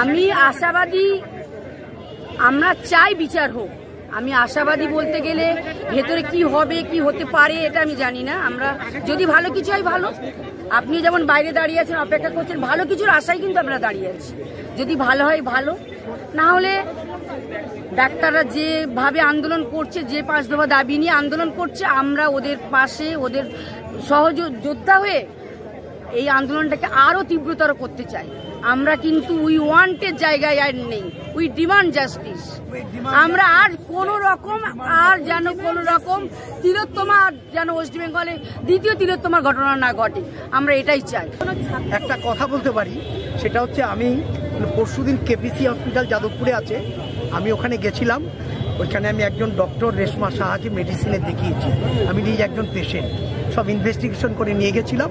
আমি আশাবাদী, আমরা চাই বিচার হোক। আমি আশাবাদী বলতে গেলে ভেতরে কি হবে কি হতে পারে এটা আমি জানি না। আমরা যদি ভালো কিছু হয় ভালো, আপনি যেমন বাইরে দাঁড়িয়ে আছেন অপেক্ষা করছেন, ভালো কিছুর আশায় কিন্তু আমরা দাঁড়িয়ে আছি। যদি ভালো হয় ভালো, না হলে ডাক্তাররা যেভাবে আন্দোলন করছে, যে 5 দফা দাবি নিয়ে আন্দোলন করছে, আমরা ওদের পাশে, ওদের সহযোদ্ধা হয়ে এই আন্দোলনটাকে আরো তীব্রতর করতে চাই। আমরা কিন্তু উই ওয়ান্টের জায়গায় আর নেই, উই ডিমান্ড জাস্টিস। আমরা আর কোন রকম তিলোত্তমা যেন ওয়েস্ট বেঙ্গলে দ্বিতীয় তিলোত্তমার ঘটনা না ঘটে, আমরা এটাই চাই। একটা কথা বলতে পারি, সেটা হচ্ছে আমি পরশুদিন কেপিসি হসপিটাল যাদবপুরে আছে, আমি ওখানে গেছিলাম। ওইখানে আমি একজন ডক্টর রেশমা সাহাকে মেডিসিনে দেখিয়েছি, আমি নিজে একজন পেশেন্ট। সব ইনভেস্টিগেশন করে নিয়ে গেছিলাম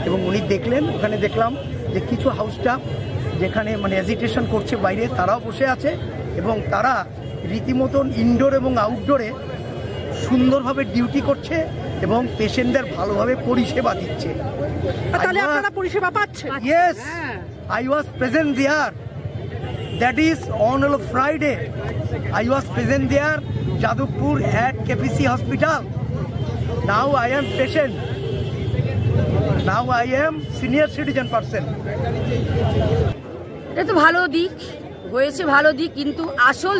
এবং উনি দেখলেন, ওখানে দেখলাম যে কিছু হাউস স্টাফ যেখানে মানে এজিটেশন করছে বাইরে, তারাও বসে আছে এবং তারা রীতিমতন ইনডোর এবং আউটডোরে সুন্দরভাবে ডিউটি করছে এবং পেশেন্টদের ভালোভাবে পরিষেবা দিচ্ছে। তাহলে আপনারা পরিষেবা পাচ্ছেন? Yes, I was present there. That is on Friday. I was present there, Jadavpur at KPC Hospital. Now I am patient. Now I am senior citizen person. এটা তো ভালো দিক হয়েছে, ভালো দিক, কিন্তু আসল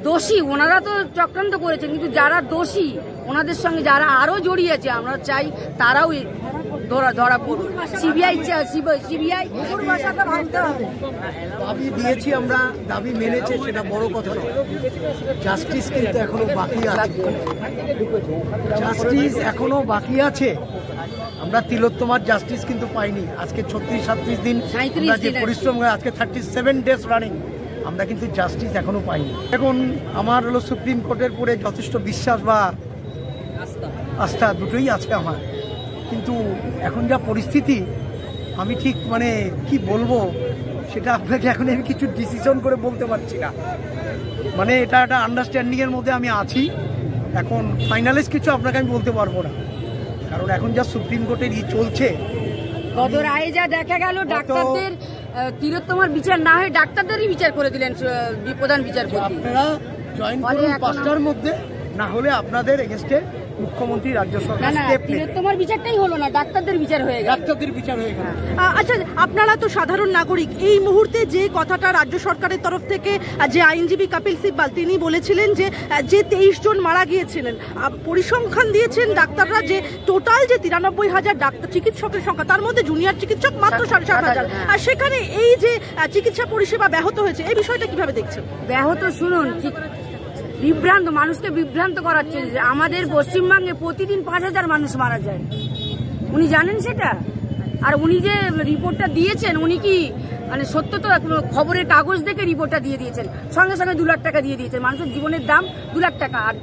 দোষী ওনারা তো চক্রান্ত করেছেন, কিন্তু যারা দোষী ওনাদের সঙ্গে যারা আরো জড়িয়ে আছে, আমরা চাই তারাও ধরা পড়ুন। সিবিআই দাবি দিয়েছি আমরা, দাবি মেনেছে, সেটা বড় কথা নয়। জাস্টিস কিন্তু এখনো বাকি আছে, জাস্টিস এখনো বাকি আছে। আমরা তিলোত্তমার জাস্টিস কিন্তু পাইনি। আজকে 36-37 দিন যে পরিশ্রম করে, আজকে 37 ডেজ রানিং, আমরা কিন্তু জাস্টিস এখনো পাইনি। এখন আমার হলো সুপ্রিম কোর্টের পরে যথেষ্ট বিশ্বাস বা আস্থা দুটোই আছে আমার, কিন্তু এখন যা পরিস্থিতি আমি ঠিক মানে কি বলবো সেটা আপনাকে এখন আমি কিছু ডিসিশন করে বলতে পারছি না। মানে এটা একটা আন্ডারস্ট্যান্ডিং এর মধ্যে আমি আছি, এখন ফাইনালাইজ কিছু আপনাকে আমি বলতে পারবো না, কারণ এখন যা সুপ্রিম কোর্টের চলছে। গত রায়ে যা দেখা গেল, ডাক্তারদের তিলোত্তমার বিচার না হয়ে ডাক্তারদেরই বিচার করে দিলেন প্রধান বিচারপতি। আপনারা জয়েন করুন 5টার মধ্যে, না হলে আপনাদের এগেইনস্টে মুখ্যমন্ত্রী রাজ্য সরকার স্টেপ নেবে। তিলোত্তমার বিচারটাই হলো না, ডাক্তারদের বিচার হয়ে গেল। আচ্ছা, আপনারা তো সাধারণ নাগরিক, এই মুহূর্তে যে কথাটা রাজ্য সরকারের তরফ থেকে, যে আইনজীবী কপিল সিব্বাল তিনি বলেছিলেন যে 23 জন মারা গিয়েছিলেন, পরিসংখ্যান দিয়েছেন ডাক্তাররা যে টোটাল যে 93,000 ডাক্তার চিকিৎসকের সংখ্যা, তার মধ্যে জুনিয়র চিকিৎসক মাত্র 7,500, আর সেখানে এই যে চিকিৎসা পরিষেবা ব্যাহত হয়েছে, এই বিষয়টা কিভাবে দেখছেন? ব্যাহত শুনুন, বিভ্রান্ত, মানুষকে বিভ্রান্ত করাচ্ছে। আমাদের পশ্চিমবঙ্গে প্রতিদিন 5,000 মানুষ মারা যায়, উনি জানেন সেটা? আর উনি যে রিপোর্টটা দিয়েছেন, উনি কি মানে সত্য তো খবরের কাগজ দেখে রিপোর্টটা দিয়ে দিয়েছেন, সঙ্গে সঙ্গে 2 লাখ টাকা দিয়ে দিয়েছেন। মানুষের জীবনের দাম 2 লাখ টাকা। আর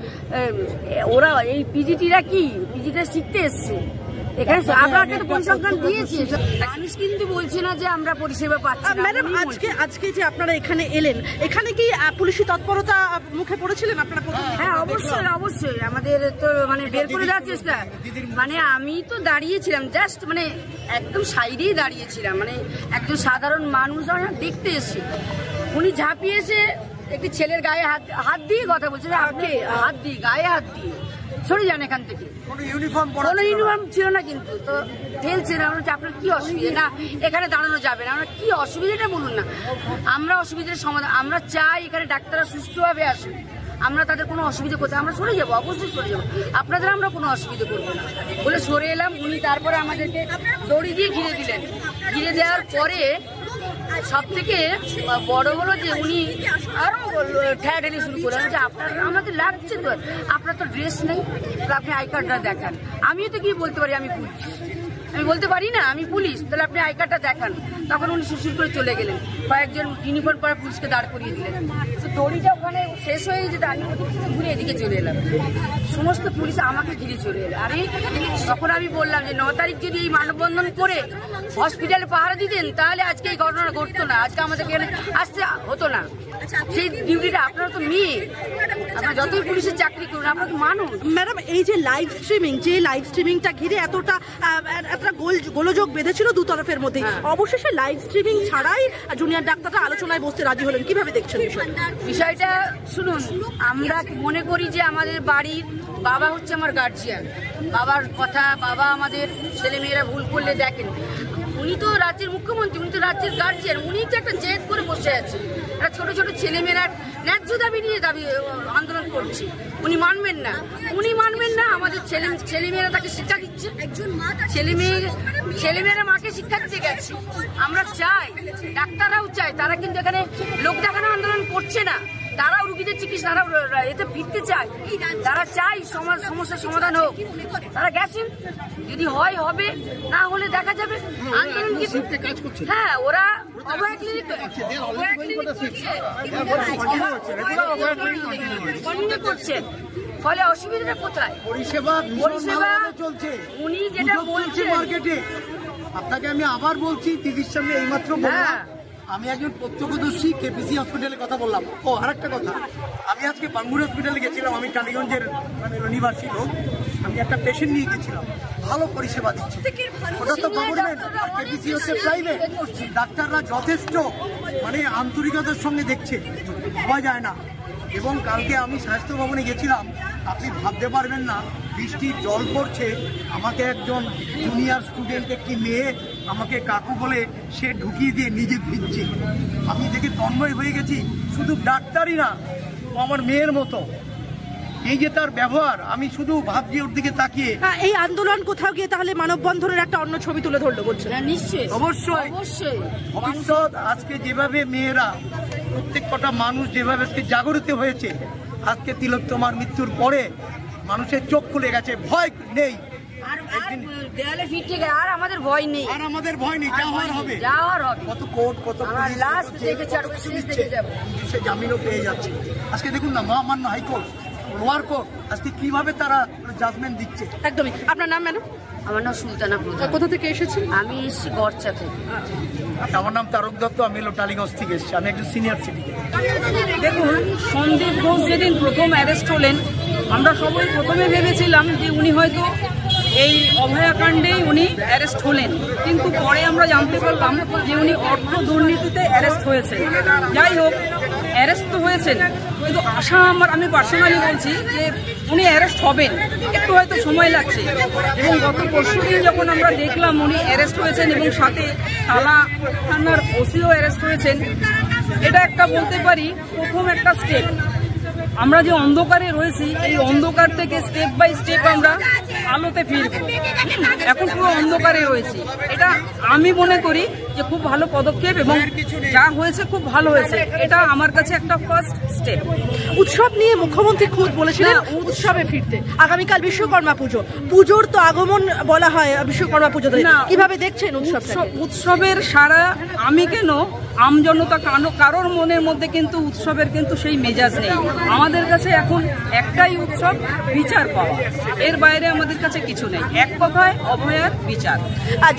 ওরা এই পিজিটিরা কি পিজিটা শিখতে এসছে এখানে? আমরা একটা পরিসংখ্যান দিয়েছি, মানুষ কিন্তু বলছে না যে আমরা পরিষেবা পাচ্ছি। ম্যাডাম, আজকে যে আপনারা এখানে এলেন, এখানে কি পুলিশি তৎপরতা মুখে পড়েছিলেন আপনারা? হ্যাঁ, অবশ্যই আমাদের তো মানে বের করে দেওয়ার চেষ্টা। মানে আমি তো দাঁড়িয়েছিলাম জাস্ট মানে একদম সাইডেই দাঁড়িয়েছিলাম, মানে একজন সাধারণ মানুষ দেখতে এসেছি। উনি ঝাঁপিয়ে এসে একটি ছেলের গায়ে হাত দিয়ে কথা বলছে, হাত দিয়ে গায়ে হাত দিয়ে সরে যান এখান থেকে। কোনো ইউনিফর্ম ছিল না, কিন্তু তো ঠেলছে না। আপনার কি অসুবিধা? না এখানে দাঁড়ানো যাবে না। আমরা কি অসুবিধাটা বলুন না, আমরা অসুবিধার সমাধান, আমরা চাই এখানে ডাক্তাররা সুস্থভাবে আসুন, আমরা তাদের কোনো অসুবিধা করতে, আমরা সরে যাবো, অবশ্যই সরে যাবো, আপনাদের আমরা কোনো অসুবিধা করবো না বলে সরে এলাম। উনি তারপরে আমাদেরকে দড়ি দিয়ে ঘিরে দিলেন। ঘিরে দেওয়ার পরে সব থেকে বড় হলো যে উনি আরো ঠেলাঠেলি শুরু করলেন যে আপনার আমাদের লাগছে তো, আপনার তো ড্রেস নেই, আপনি আই কার্ডটা দেখান। আমিও তো কি বলতে পারি, আমি পুলিশ, আমি বলতে পারি না আমি পুলিশ, তাহলে আপনি আই কার্ডটা দেখান। তখন উনি সুশীল করে চলে গেলেন, কয়েকজন ইউনিফর্ম পরা পুলিশকে দাঁড় করিয়ে দিলেন। দড়িটা ওখানে শেষ হয়ে যেতে আমি ঘুরে এদিকে চলে এলাম, সমস্ত পুলিশ আমাকে ঘিরে চলে এলো। তখন আমি বললাম যে 9 তারিখ যদি এই মানববন্ধন করে হসপিটালে পাহারা দিতেন, তাহলে আজকে এই ঘটনা ঘটতো না, আজকে আমাদেরকে আসতে হতো না। সেই ডিউটিটা আপনারা তো মেয়ে, আপনারা যতই পুলিশের চাকরি করুন আপনারা তো মানুষ। ম্যাডাম, এই যে লাইভ স্ট্রিমিংটা ঘিরে এতটা একটা গোলযোগ বেঁধেছিল দু তরফের মধ্যে, অবশেষে লাইভ স্ট্রিমিং ছাড়াই জুনিয়র ডাক্তাররা আলোচনায় বসতে রাজি হলেন, কিভাবে দেখছেন বিষয়টা? শুনুন, আমরা মনে করি যে আমাদের বাড়ির বাবা হচ্ছে আমার গার্জিয়ান, বাবার কথা, বাবা আমাদের ছেলেমেয়েরা ভুল করলে দেখেন, উনি তো রাজ্যের মুখ্যমন্ত্রী, উনি তো রাজ্যের গার্জিয়ান, উনি তো একটা জেদ করে বসে আছে, একটা ছোট ছোট ছেলেমেয়েরা ন্যায্য দাবি নিয়ে আন্দোলন করছে, উনি মানবেন না, আমাদের ছেলেমেয়েরা তাকে শিক্ষা দিচ্ছে, ছেলেমেয়েরা মাকে শিক্ষা দিতে গেছে। আমরা চাই, ডাক্তাররাও চাই, তারা কিন্তু এখানে লোক দেখানো আন্দোলন করছে না, তারাও রুগীদের চিকিৎসা, তারাও এতে ফিরতে চায়, তারা চাই সমস্যার সমাধান হোক, তারা গেছেন, যদি হয় হবে, না হলে দেখা যাবে। আন্দোলন হ্যাঁ, ওরা অভয়া ক্লিনিক করছে, ফলে অসুবিধাটা কোথায়? পরিষেবা চলছে, উনি যেটা বলছেন মার্কেটে। আপনাকে আমি আবার বলছি, দিদির সামনে এইমাত্র বললাম, আমি একজন প্রত্যক্ষদর্শী, কেপিসি হসপিটালের কথা বললাম। ও আর একটা কথা, আমি আজকে বাঙ্গুর হসপিটালে গেছিলাম, আমি টালিগঞ্জের নিবাসী লোক, আমি একটা পেশেন্ট নিয়ে গেছিলাম, ভালো পরিষেবা দিচ্ছে, ওটা তো গভর্নমেন্ট, আর কেপিসি হচ্ছে প্রাইভেট। ডাক্তাররা যথেষ্ট আন্তরিকতার সঙ্গে দেখছে, পাওয়া যায় না। এবং কালকে আমি স্বাস্থ্য ভবনে গেছিলাম, আপনি ভাবতে পারবেন না, বৃষ্টির জল পড়ছে, আমাকে একজন জুনিয়র স্টুডেন্ট, একটি মেয়ে আমাকে কাকু বলে সে ঢুকিয়ে দিয়ে নিজে ভিজছে, আমি দেখে তন্ময় হয়ে গেছি। শুধু ডাক্তারই না, ও আমার মেয়ের মতো, এই যে তার ব্যবহার, আমি শুধু ভাবছি ওর দিকে তাকিয়ে। এই আন্দোলন কোথাও গিয়ে তাহলে মানববন্ধনের একটা অন্য ছবি তুলে ধরলো বলছেন? নিশ্চয়ই, অবশ্যই। ভবিষ্যৎ আজকে যেভাবে মেয়েরা, প্রত্যেক কটা মানুষ যেভাবে আজকে জাগরিত হয়েছে, আজকে তিলোত্তমার মৃত্যুর পরে মানুষের চোখ খুলে গেছে, ভয় নেই, দেয়ালে ফিরতে গেলে আর আমাদের ভয় নেই, যাওয়ার হবে। কত কোর্ট, কত লাস্ট দেখেছি, আর শেষ দেখে যাব, সে জামিনও পেয়ে যাচ্ছে। আজকে দেখুন না, মহামান্য হাইকোর্ট, লোয়ার কোর্ট আজকে কিভাবে তারা জাজমেন্ট দিচ্ছে। একদমই। আপনার নাম ম্যাডাম? আমার নাম সুলতানা প্রধান। কোথা থেকে এসেছি? আমি এসেছি গড়চা থেকে। আমার নাম তারক দত্ত, আমি টালিগঞ্জ থেকে এসেছি, আমি একজন সিনিয়র সিটিজেন। দেখুন, সন্দীপ ঘোষ যেদিন প্রথম অ্যারেস্ট হলেন, আমরা সবাই প্রথমে ভেবেছিলাম যে উনি হয়তো এই অভয়াকাণ্ডেই উনি অ্যারেস্ট হলেন, কিন্তু পরে আমরা জানতে পারলাম যে উনি অর্থ দুর্নীতিতে অ্যারেস্ট হয়েছেন। যাই হোক, অ্যারেস্ট তো হয়েছেন, কিন্তু আশা আমি পার্সোনালি বলছি যে উনি অ্যারেস্ট হবেন, একটু হয়তো সময় লাগছে। এবং গত পরশুদিন যখন আমরা দেখলাম উনি অ্যারেস্ট হয়েছেন এবং সাথে তালা থানার ওসিও অ্যারেস্ট হয়েছেন, এটা একটা বলতে পারি প্রথম একটা স্টেপ। আমরা যে অন্ধকারে রয়েছি, এই অন্ধকার থেকে স্টেপ বাই স্টেপ আমরা আলোতে ফিরব। এখন পুরো অন্ধকারে রয়েছি, এটা আমি মনে করি যে খুব ভালো পদক্ষেপ, এবং যা হয়েছে খুব ভালো হয়েছে, এটা আমার কাছে একটা ফার্স্ট স্টেপ। উৎসব নিয়ে মুখ্যমন্ত্রী খুদ বলেছিলেন উৎসবে ফিরতে। আগামীকাল বিশ্বকর্মা পুজো, পুজোর তো আগমন বলা হয় বিশ্বকর্মা পুজো, কিভাবে দেখছেন উৎসবের সারা? আমি কেন, আমজনতা কারোর মনের মধ্যে কিন্তু উৎসবের কিন্তু সেই মেজাজ নেই। আমাদের কাছে এখন একটাই উৎসব, বিচার পাওয়া, এর বাইরে আমাদের কাছে কিছু নেই। এক কথায় অভয়ার বিচার।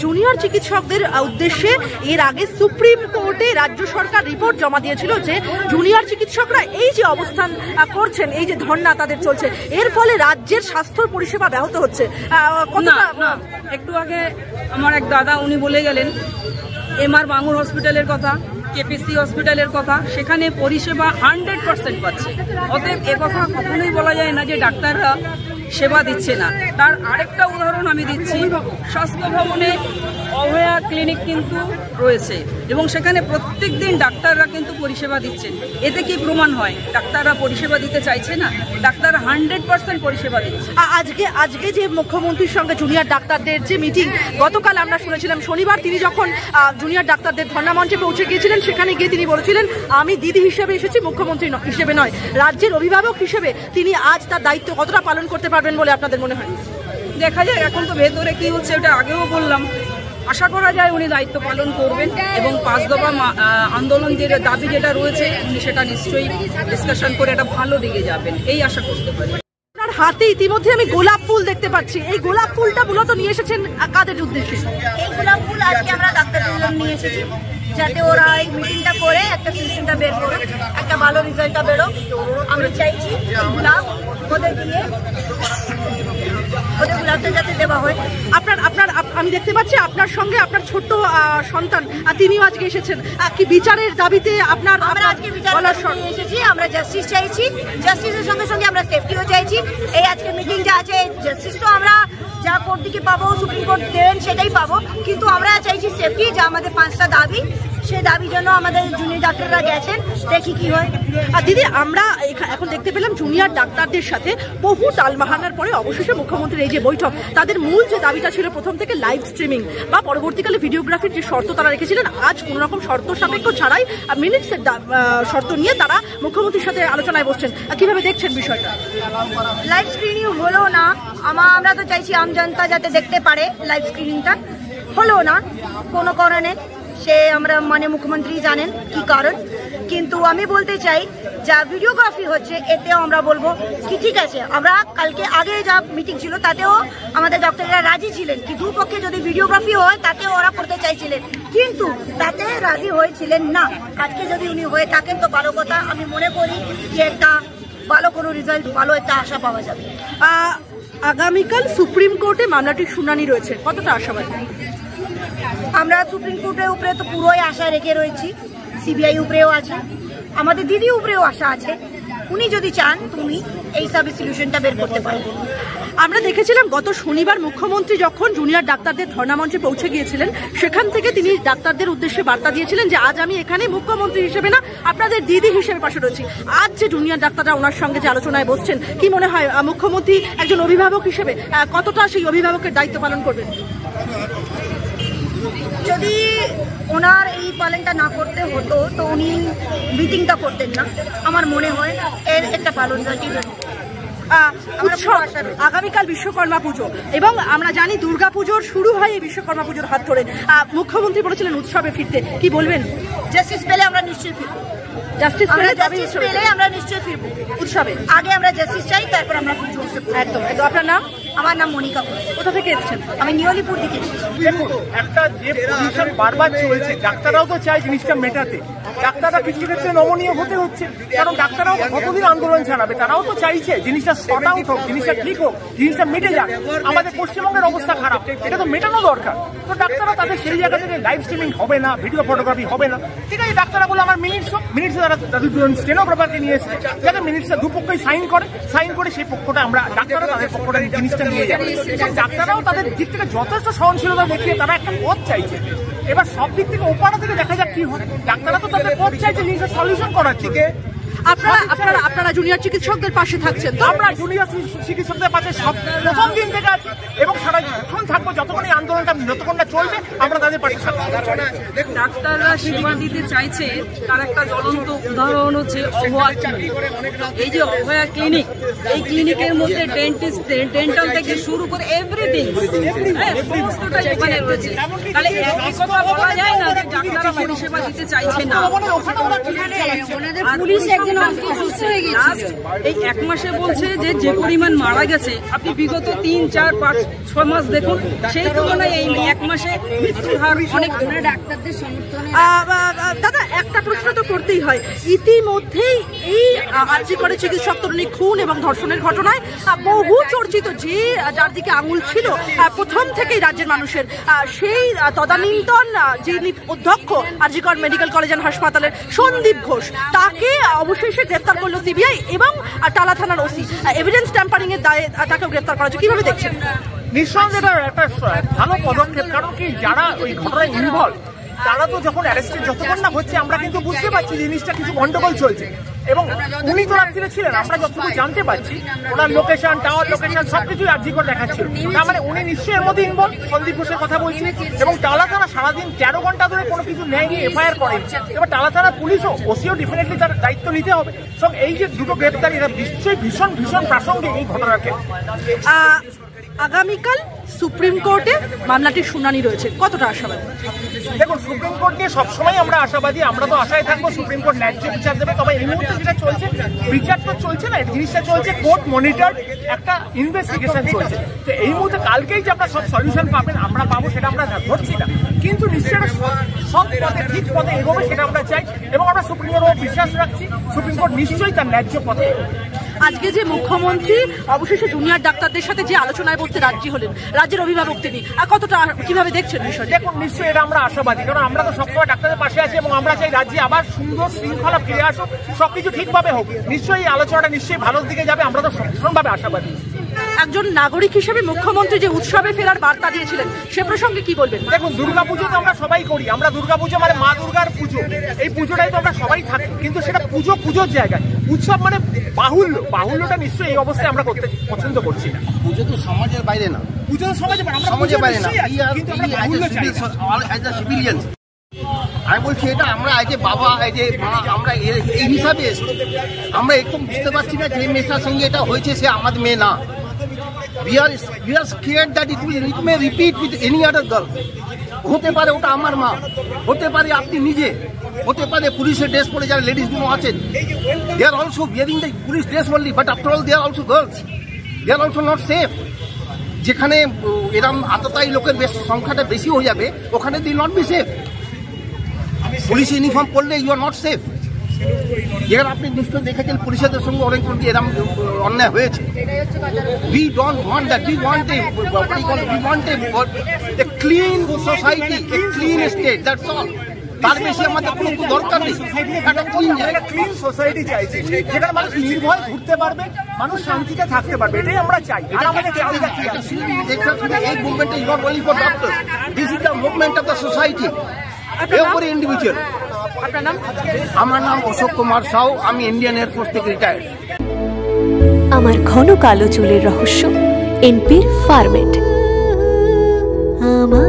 জুনিয়র চিকিৎসকদের উদ্দেশ্যে এর আগে সুপ্রিম কোর্টে রাজ্য সরকার রিপোর্ট জমা দিয়েছিল যে জুনিয়র চিকিৎসকরা এই যে অবস্থান করছেন, এই যে ধর্ণা তাদের চলছে, এর ফলে রাজ্যের স্বাস্থ্য পরিষেবা ব্যাহত হচ্ছে। একটু আগে আমার এক দাদা উনি বলে গেলেন MR বাঙ্গুর হসপিটালের কথা, কেপিসি হসপিটালের কথা, সেখানে পরিষেবা 100% পাচ্ছে। অতএব একথা কখনোই বলা যায় না যে ডাক্তাররা সেবা দিচ্ছে না। তার আরেকটা উদাহরণ আমি দিচ্ছি, স্বাস্থ্য ভবনে অভয়া ক্লিনিক কিন্তু রয়েছে এবং সেখানে প্রত্যেক দিন ডাক্তাররা কিন্তু পরিষেবা দিচ্ছেন। এতে কি প্রমাণ হয় ডাক্তাররা পরিষেবা দিতে চাইছে না? ডাক্তাররা 100% পরিষেবা দিচ্ছে। আজকে যে মুখ্যমন্ত্রীর সঙ্গে জুনিয়র ডাক্তারদের যে মিটিং, গতকাল আমরা শুনেছিলাম শনিবার তিনি যখন জুনিয়র ডাক্তারদের ধর্ণা মঞ্চে পৌঁছে গিয়েছিলেন, সেখানে গিয়ে তিনি বলেছিলেন আমি দিদি হিসেবে এসেছি, মুখ্যমন্ত্রী হিসেবে নয়, রাজ্যের অভিভাবক হিসেবে তিনি আজ তার দায়িত্ব কতটা পালন করতে পারবেন বলে আপনাদের মনে হয়? দেখা যায়, এখন তো ভেতরে কি হচ্ছে ওটা আগেও বললাম। আশা করা যায় উনি দায়িত্ব পালন করবেন এবং 5 দফা আন্দোলন যে দাবি যেটা রয়েছে উনি সেটা নিশ্চয়ই ডিসকাশন করে একটা ভালো দিকে যাবেন, এই আশা করতে পারি। আপনার হাতে ইতিমধ্যে আমি গোলাপ ফুল দেখতে পাচ্ছি, এই গোলাপ ফুলটা মূলত নিয়ে এসেছেন কাদের উদ্দেশ্যে? এই গোলাপ ফুল আজকে আমরা ডাক্তারদের জন্য নিয়ে এসেছি, যাতে ওরা এই মিটিংটা করে একটা সলিউশনটা বের করে একটা ভালো রেজাল্টটা বেরো। আমরা চাইছি গোলাপ ওদের দিয়ে ওদের গোলাপটা যাতে দেওয়া হয়। আমি দেখতে পাচ্ছি আপনার সঙ্গে আপনার ছোট্ট সন্তান তিনিও আজকে এসেছেন, কি বিচারের দাবিতে আপনার? আমরা আজকে বিচারের দাবিতে এসেছি, আমরা জাস্টিস চাইছি, জাস্টিসের সঙ্গে সঙ্গে আমরা সেফটিও চাইছি। এই আজকে মিটিং যা আছে জাস্টিস তো আমরা যা কোর্ট থেকে পাবো, সুপ্রিম কোর্ট দেন সেটাই পাবো, কিন্তু আমরা চাইছি সেফটি। যা আমাদের 5টা দাবি, সেই দাবির জন্য আমাদের জুনিয়র ডাক্তাররা গেছেন, দেখি কি হয়। আর দিদি, আমরা এখন দেখতে পেলাম জুনিয়র ডাক্তারদের সাথে বহু টালবাহানার পরে অবশেষে মুখ্যমন্ত্রীর এই যে বৈঠক, তাদের মূল যে দাবিটা ছিল প্রথম থেকে লাইভ স্ট্রিমিং বা পরবর্তীকালে ভিডিওগ্রাফির যে শর্ত তারা রেখেছিলেন, আজ কোনো রকম শর্ত সাপেক্ষ ছাড়াই মিনিটসের শর্ত নিয়ে তারা মুখ্যমন্ত্রীর সাথে আলোচনায় বসছেন। কিভাবে দেখছেন বিষয়টা? লাইভ স্ক্রিনিং হলো না, আমরা তো চাইছি আম জনতা যাতে দেখতে পারে, লাইভ স্ক্রিনিংটা হলো না কোনো কারণে, সে আমরা মানে মুখ্যমন্ত্রী জানেন কি কারণ। কিন্তু আমি বলতে চাই যা ভিডিওগ্রাফি হচ্ছে এতেও আমরা বলবো কি ঠিক আছে, আমরা কালকে আগে যা মিটিং ছিল তাতেও আমাদের ডক্টররা রাজি ছিলেন কি দুপক্ষে যদি ভিডিওগ্রাফি হয় তাতেও ওরা করতে চাইছিলেন, কিন্তু তাতে রাজি হয়েছিলেন না। আজকে যদি উনি হয়ে থাকেন তো ভালো কথা, আমি মনে করি যে একটা ভালো কোনো রেজাল্ট, ভালো একটা আশা পাওয়া যাবে। আগামীকাল সুপ্রিম কোর্টে মামলাটির শুনানি রয়েছে, কতটা আশাবাদী? আমরা সুপ্রিম কোর্টের উপরে তো পুরোই আশা রেখে রয়েছি, সিবিআই উপরেও আছে, আমাদের দিদি উপরেও আশা আছে। উনি যদি চান তুমি এই সব সলিউশনটা বের করতে পারবেন। আমরা দেখেছিলাম গত শনিবার মুখ্যমন্ত্রী যখন জুনিয়র ডাক্তারদের ধর্ণা মঞ্চে পৌঁছে গিয়েছিলেন, সেখান থেকে তিনি ডাক্তারদের উদ্দেশ্যে বার্তা দিয়েছিলেন যে আজ আমি এখানে মুখ্যমন্ত্রী হিসেবে না, আপনাদের দিদি হিসেবে পাশে রয়েছি। আজ যে জুনিয়র ডাক্তাররা ওনার সঙ্গে যে আলোচনায় বসছেন, কি মনে হয় মুখ্যমন্ত্রী একজন অভিভাবক হিসেবে কতটা সেই অভিভাবকের দায়িত্ব পালন করবেন? যদি ওনার এই পালনটা না করতে হতো তো উনি মিটিংটা করতেন না, আমার মনে হয় এর একটা পালন আগামীকাল বিশ্বকর্মা পুজো এবং আমরা জানি দুর্গা পুজোর শুরু হয় এই বিশ্বকর্মা পুজোর হাত ধরে। মুখ্যমন্ত্রী বলেছিলেন উৎসবে ফিরতে, কি বলবেন? জাস্টিস পেলে আমরা নিশ্চয়ই ফিরবো, জাস্টিস পেলে আমরা নিশ্চয়ই ফিরবো উৎসবে। আগে আমরা জাস্টিস চাই, তারপর আমরা একদম। আপনার নাম? আমার নাম মনিকা। কোথা থেকে এসেছেন? আমি নিয়লিপুর থেকে এসেছি। দেখুন, একটা যে পজিশন বারবার চলছে, ডাক্তাররাও তো চাই জিনিসটা মেটাতে, ডাক্তাররা কিছু ক্ষেত্রে নমনীয় হতে হচ্ছে, কারণ ডাক্তাররাও কতদিন আন্দোলন চালাবে, তারাও তো চাইছে জিনিসটা সর্ট আউট হোক, জিনিসটা ঠিক হোক, জিনিসটা মিটে যাক। আমাদের পশ্চিমবঙ্গের অবস্থা খারাপ, এটা তো মেটানো দরকার। তো ডাক্তাররা তাদের সেই জায়গা থেকে লাইভ স্ট্রিমিং হবে না, ভিডিও ফটোগ্রাফি হবে না, ঠিক আছে, ডাক্তাররা বলে আমার মিনিটসে তারা দুজন স্টেনোগ্রাফারকে নিয়ে এসেছে, যাতে মিনিটসটা দুপক্ষই সাইন করে সেই পক্ষটা আমরা ডাক্তাররা তাদের পক্ষটা জিনিসটা নিয়ে যাবে। ডাক্তাররাও তাদের দিক থেকে যথেষ্ট সহনশীলতা দেখিয়ে তারা একটা পথ চাইছে। এবার সব দিক থেকে ওপারা থেকে দেখা যাক কি হয়। ডাক্তাররা তো তাদের পথ চাইছে জিনিসটা সলিউশন করার থেকে। আপনারা জুনিয়র চিকিৎসকদের পাশে থাকছেন তো? আমরা জুনিয়র চিকিৎসকদের পাশে সব প্রথম দিন থেকে আছি এবং সারাক্ষণ থাকবো, যতক্ষণ এই আন্দোলনটা যতক্ষণটা চলবে আমরা তাদের পাশে থাকবো। ডাক্তাররা সেবা দিতে চাইছে, তার একটা জ্বলন্ত উদাহরণ হচ্ছে অভয়া ক্লিনিক। এই যে অভয়া ক্লিনিক, এই ক্লিনিকের মধ্যে ডেন্টাল থেকে শুরু করে এভরিথিং সমস্তটাই ওখানে রয়েছে। তাহলে একই কথা বলা যায় না যে ডাক্তাররা পরিষেবা দিতে চাইছে না। পুলিশ এই 1 মাসে বলছে যে পরিমাণ মারা গেছে, আপনি বিগত 3, 4, 5, 6 মাস দেখুন, সেই তুলনায় এই 1 মাসে মৃত্যুর হার অনেক। ডাক্তারদের সমর্থনে দাদা একটা প্রশ্ন তো করতেই হয়, ইতিমধ্যেই এই আর্জি করে চিকিৎসক তরুণী খুন এবং ধর্ষণের ঘটনায় বহু চর্চিত যে যার দিকে আঙুল ছিল প্রথম থেকেই রাজ্যের মানুষের, সেই তদানীন্তন যিনি অধ্যক্ষ আরজিকর মেডিকেল কলেজ অ্যান্ড হাসপাতালের সন্দীপ ঘোষ, তাকে অবশেষে গ্রেফতার করলো সিবিআই এবং টালা থানার ওসি। এভিডেন্স ট্যাম্পারিং এর দায়ে তাকেও গ্রেফতার করা হয়েছে, কিভাবে দেখছেন? নিঃসন্দেহে একটা ভালো পদক্ষেপ, কারণ কি যারা ওই ঘটনায় ইনভলভ তারা তো যখন অ্যারেস্টেড যতক্ষণ না হচ্ছে আমরা কিন্তু বুঝতে পারছি জিনিসটা কিছু গন্ডগোল চলছে। এবং উনি তো রাত্রিরে ছিলেন, আমরা যতটুকু জানতে পারছি ওনার লোকেশন, টাওয়ার লোকেশন সবকিছুই আরজিকর দেখাচ্ছিল। তার মানে উনি নিশ্চয়ই এর মধ্যে ইনভলভ। সন্দীপ ঘোষের কথা বলছি। এবং টালা থানা সারাদিন 13 ঘন্টা ধরে কোনো কিছু নেয় গিয়ে এফআইআর করেন। এবার টালা থানার পুলিশও ওসিও ডেফিনেটলি তার দায়িত্ব নিতে হবে। সব এই যে দুটো গ্রেপ্তারি, এরা নিশ্চয়ই ভীষণ ভীষণ প্রাসঙ্গিক এই ঘটনাকে। আগামীকাল সুপ্রিম কোর্টে মামলাটির শুনানি রয়েছে, কতটা আশাবাদী? দেখুন, সুপ্রিম কোর্ট নিয়ে সবসময় আমরা আশাবাদী, আমরা তো আশায় থাকবো সুপ্রিম কোর্ট ন্যায্য বিচার দেবে। তবে এই মুহূর্তে যেটা চলছে, বিচার তো চলছে না, জিনিসটা চলছে কোর্ট মনিটর একটা ইনভেস্টিগেশন চলছে। তো এই মুহূর্তে কালকেই যে আপনার সব সলিউশন পাবেন, আমরা পাবো সেটা আমরা ধরছি না, কিন্তু নিশ্চয়ই সব পথে ঠিক পথে এগোবে সেটা আমরা চাই, এবং আমরা সুপ্রিম কোর্টে বিশ্বাস রাখছি সুপ্রিম কোর্ট নিশ্চয়ই তার ন্যায্য পথে। আজকে যে মুখ্যমন্ত্রী অবশেষে জুনিয়র ডাক্তারদের সাথে যে আলোচনায় বসতে রাজি হলেন, রাজ্যের অভিভাবক তিনি, কতটা কিভাবে দেখছেন বিষয়টা? দেখুন, নিশ্চয়ই এটা আমরা আশাবাদী, কারণ আমরা তো সবসময় ডাক্তারদের পাশে আছি এবং আমরা চাই রাজ্যে আবার সুন্দর শৃঙ্খলা ফিরে আসুক, সবকিছু ঠিকভাবে হোক। নিশ্চয়ই এই আলোচনাটা নিশ্চয়ই ভালোর দিকে যাবে, আমরা তো ভীষণভাবে আশাবাদী। একজন নাগরিক হিসেবে মুখ্যমন্ত্রী যে উৎসবে ফেরার বার্তা দিয়েছিলেন, সে প্রসঙ্গে কি বলবেন? দেখুন, দুর্গাপুজো তো আমরা সবাই করি, আমরা দুর্গাপুজো মানে মা দুর্গার পুজো, এই পুজোটাই তো আমরা সবাই থাকি, কিন্তু সেটা পুজোর জায়গায়, উৎসব মানে বাহুল্যটা নিশ্চয়ই এই অবস্থায় আমরা করতে পছন্দ করছি না। পুজো তো সমাজের বাইরে না, পুজো সমাজের বাইরে না, আমি বলছি এটা আমরা এই যে বাবা, এই যে মা, আমরা এই হিসাবে আমরা একদম বুঝতে পারছি না যে মেয়েটার সঙ্গে এটা হয়েছে সে আমাদের মেয়ে না। We are scared that it may repeat with any other girl. হতে পারে ওটা আমার মা, হতে পারে আপনি নিজে, হতে পারে পুলিশের ড্রেস পরে যারা লেডিস গুলো আছেন, they are also wearing the police dress only, but after all they are also girls, they are also not safe. যেখানে এরকম আততায়ী লোকের সংখ্যাটা বেশি হয়ে যাবে, ওখানে they not be safe. Police uniform পরলে ইউ আর নট সেফ। যেখানে আপনি নিশ্চয় দেখেছেন পুলিশদের সঙ্গে অনেক এরকম অন্যায় হয়েছে। We don't want that. We want a clean society, a clean state. That's all. তার বেশি আমাদের কোনো দরকার নেই। একটা ক্লিন সোসাইটি চাইছি, যেখানে মানুষ নির্ভয় ঘুরতে পারবে, মানুষ শান্তিতে থাকতে পারবে, এটাই আমরা চাই। আর আমাদের এই movement is not only for doctor, this is the movement of the society, every individual. আমার নাম অশোক কুমার সাউ, আমি ইন্ডিয়ান এয়ারফোর্স থেকে রিটায়ার্ড। আমার ঘন কালো চুলের রহস্য এনপির ফার্মেট। আমার